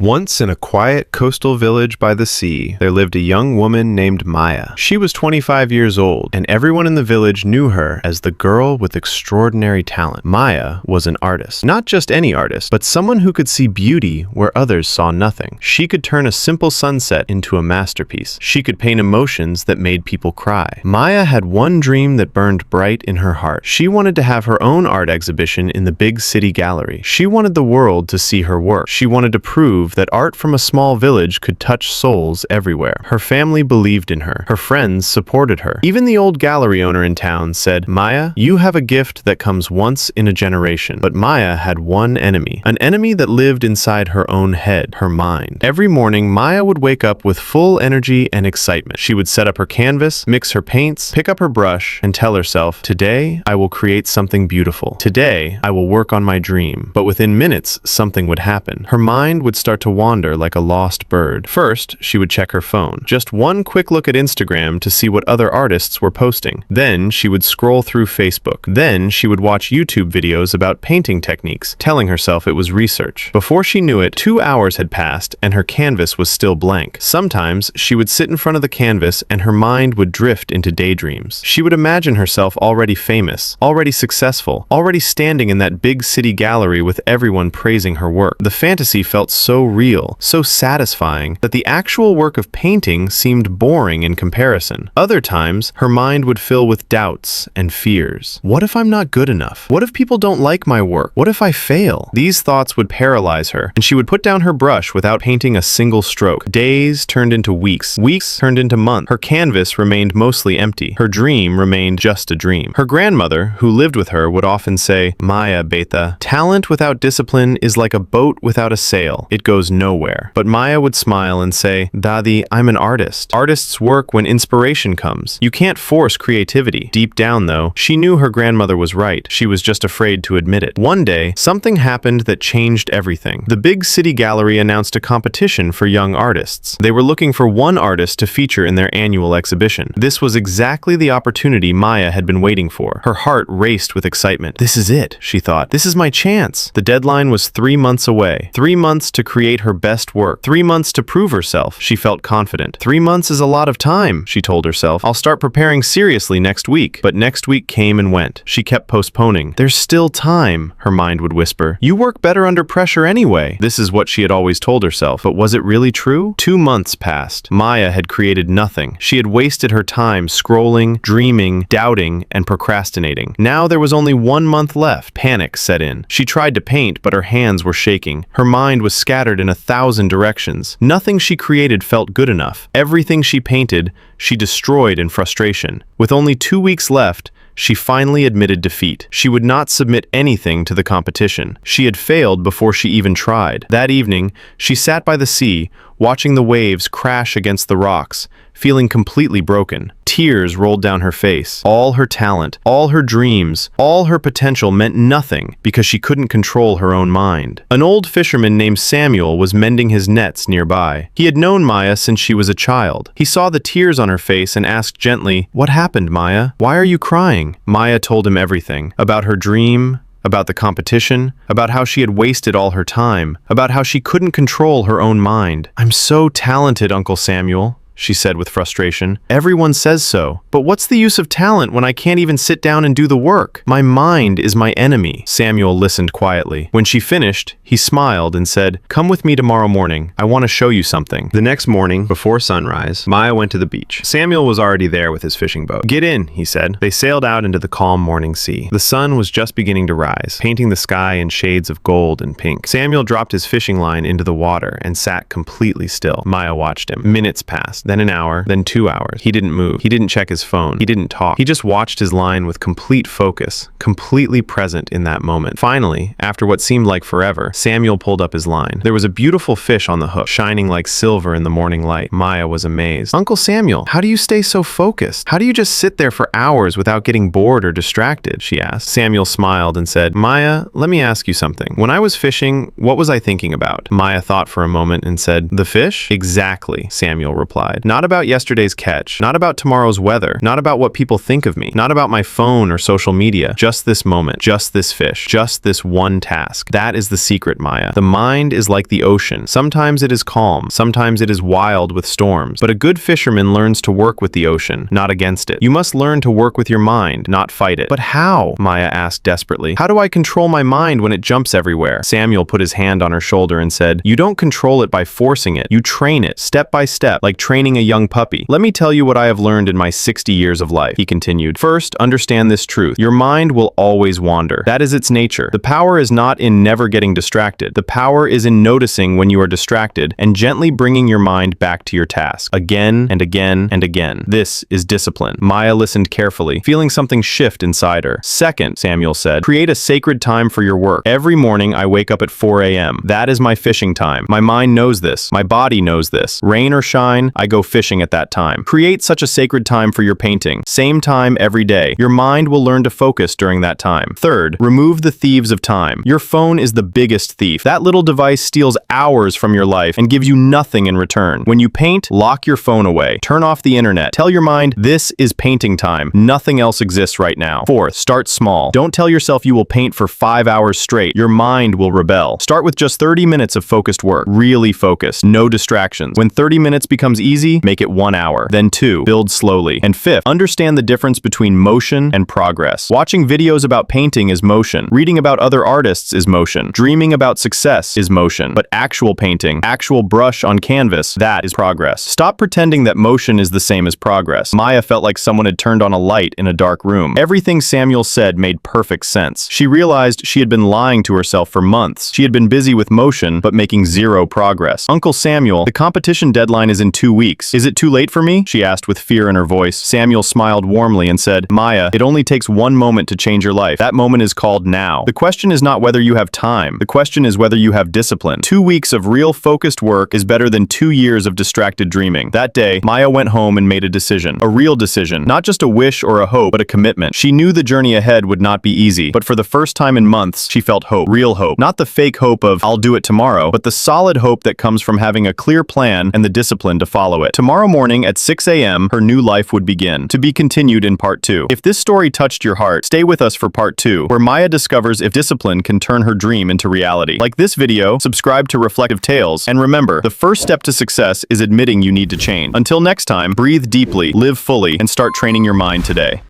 Once in a quiet coastal village by the sea, there lived a young woman named Maya. She was 25 years old, and everyone in the village knew her as the girl with extraordinary talent. Maya was an artist. Not just any artist, but someone who could see beauty where others saw nothing. She could turn a simple sunset into a masterpiece. She could paint emotions that made people cry. Maya had one dream that burned bright in her heart. She wanted to have her own art exhibition in the big city gallery. She wanted the world to see her work. She wanted to prove that art from a small village could touch souls everywhere. Her family believed in her. Her friends supported her. Even the old gallery owner in town said, "Maya, you have a gift that comes once in a generation." But Maya had one enemy, an enemy that lived inside her own head, her mind. Every morning, Maya would wake up with full energy and excitement. She would set up her canvas, mix her paints, pick up her brush, and tell herself, "Today, I will create something beautiful. Today, I will work on my dream." But within minutes, something would happen. Her mind would start to wander like a lost bird. First, she would check her phone. Just one quick look at Instagram to see what other artists were posting. Then she would scroll through Facebook. Then she would watch YouTube videos about painting techniques, telling herself it was research. Before she knew it, 2 hours had passed and her canvas was still blank. Sometimes she would sit in front of the canvas and her mind would drift into daydreams. She would imagine herself already famous, already successful, already standing in that big city gallery with everyone praising her work. The fantasy felt so real, so satisfying, that the actual work of painting seemed boring in comparison. Other times, her mind would fill with doubts and fears. What if I'm not good enough? What if people don't like my work? What if I fail? These thoughts would paralyze her, and she would put down her brush without painting a single stroke. Days turned into weeks. Weeks turned into months. Her canvas remained mostly empty. Her dream remained just a dream. Her grandmother, who lived with her, would often say, "Maya, beta, talent without discipline is like a boat without a sail. It goes nowhere." But Maya would smile and say, "Dadi, I'm an artist. Artists work when inspiration comes. You can't force creativity." Deep down, though, she knew her grandmother was right. She was just afraid to admit it. One day, something happened that changed everything. The big city gallery announced a competition for young artists. They were looking for one artist to feature in their annual exhibition. This was exactly the opportunity Maya had been waiting for. Her heart raced with excitement. "This is it," she thought. "This is my chance." The deadline was 3 months away. 3 months to create her best work. 3 months to prove herself. She felt confident. 3 months is a lot of time, she told herself. "I'll start preparing seriously next week." But next week came and went. She kept postponing. "There's still time," her mind would whisper. "You work better under pressure anyway." This is what she had always told herself. But was it really true? 2 months passed. Maya had created nothing. She had wasted her time scrolling, dreaming, doubting, and procrastinating. Now there was only 1 month left. Panic set in. She tried to paint, but her hands were shaking. Her mind was scattered in 1,000 directions. Nothing she created felt good enough. Everything she painted, she destroyed in frustration. With only 2 weeks left, she finally admitted defeat. She would not submit anything to the competition. She had failed before she even tried. That evening, she sat by the sea, watching the waves crash against the rocks, feeling completely broken. Tears rolled down her face. All her talent, all her dreams, all her potential meant nothing because she couldn't control her own mind. An old fisherman named Samuel was mending his nets nearby. He had known Maya since she was a child. He saw the tears on her face and asked gently, "What happened, Maya? Why are you crying?" Maya told him everything. About her dream, about the competition, about how she had wasted all her time, about how she couldn't control her own mind. "I'm so talented, Uncle Samuel," she said with frustration. "Everyone says so. But what's the use of talent when I can't even sit down and do the work? My mind is my enemy." Samuel listened quietly. When she finished, he smiled and said, "Come with me tomorrow morning. I want to show you something." The next morning, before sunrise, Maya went to the beach. Samuel was already there with his fishing boat. "Get in," he said. They sailed out into the calm morning sea. The sun was just beginning to rise, painting the sky in shades of gold and pink. Samuel dropped his fishing line into the water and sat completely still. Maya watched him. Minutes passed. Then an hour, then 2 hours. He didn't move. He didn't check his phone. He didn't talk. He just watched his line with complete focus, completely present in that moment. Finally, after what seemed like forever, Samuel pulled up his line. There was a beautiful fish on the hook, shining like silver in the morning light. Maya was amazed. "Uncle Samuel, how do you stay so focused? How do you just sit there for hours without getting bored or distracted?" she asked. Samuel smiled and said, "Maya, let me ask you something. When I was fishing, what was I thinking about?" Maya thought for a moment and said, "The fish?" "Exactly," Samuel replied. inside. Not about yesterday's catch, not about tomorrow's weather, not about what people think of me, not about my phone or social media. Just this moment, just this fish, just this one task. That is the secret, Maya. The mind is like the ocean. Sometimes it is calm, sometimes it is wild with storms, but a good fisherman learns to work with the ocean, not against it. You must learn to work with your mind, not fight it. But how? Maya asked desperately. How do I control my mind when it jumps everywhere? Samuel put his hand on her shoulder and said, you don't control it by forcing it. You train it, step by step, like training a young puppy. Let me tell you what I have learned in my 60 years of life, he continued. First, understand this truth. Your mind will always wander. That is its nature. The power is not in never getting distracted. The power is in noticing when you are distracted and gently bringing your mind back to your task, again and again and again. This is discipline. Maya listened carefully, feeling something shift inside her. Second, Samuel said, create a sacred time for your work. Every morning I wake up at 4 a.m. That is my fishing time. My mind knows this. My body knows this. Rain or shine, I go fishing at that time. Create such a sacred time for your painting. Same time every day. Your mind will learn to focus during that time. Third, remove the thieves of time. Your phone is the biggest thief. That little device steals hours from your life and gives you nothing in return. When you paint, lock your phone away. Turn off the internet. Tell your mind, this is painting time. Nothing else exists right now. Fourth, start small. Don't tell yourself you will paint for 5 hours straight. Your mind will rebel. Start with just 30 minutes of focused work. Really focused. No distractions. When 30 minutes becomes easy, make it 1 hour. Then 2, build slowly. And fifth, understand the difference between motion and progress. Watching videos about painting is motion. Reading about other artists is motion. Dreaming about success is motion. But actual painting, actual brush on canvas, that is progress. Stop pretending that motion is the same as progress. Maya felt like someone had turned on a light in a dark room. Everything Samuel said made perfect sense. She realized she had been lying to herself for months. She had been busy with motion, but making zero progress. Uncle Samuel, the competition deadline is in 2 weeks. Is it too late for me? She asked with fear in her voice. Samuel smiled warmly and said, Maya, it only takes one moment to change your life. That moment is called now. The question is not whether you have time. The question is whether you have discipline. 2 weeks of real focused work is better than 2 years of distracted dreaming. That day, Maya went home and made a decision. A real decision. Not just a wish or a hope, but a commitment. She knew the journey ahead would not be easy, but for the first time in months, she felt hope. Real hope. Not the fake hope of, I'll do it tomorrow, but the solid hope that comes from having a clear plan and the discipline to follow it. Tomorrow morning at 6 a.m., her new life would begin. To be continued in part 2. If this story touched your heart, stay with us for part 2, where Maya discovers if discipline can turn her dream into reality. Like this video, subscribe to Reflective Tales, and remember, the first step to success is admitting you need to change. Until next time, breathe deeply, live fully, and start training your mind today.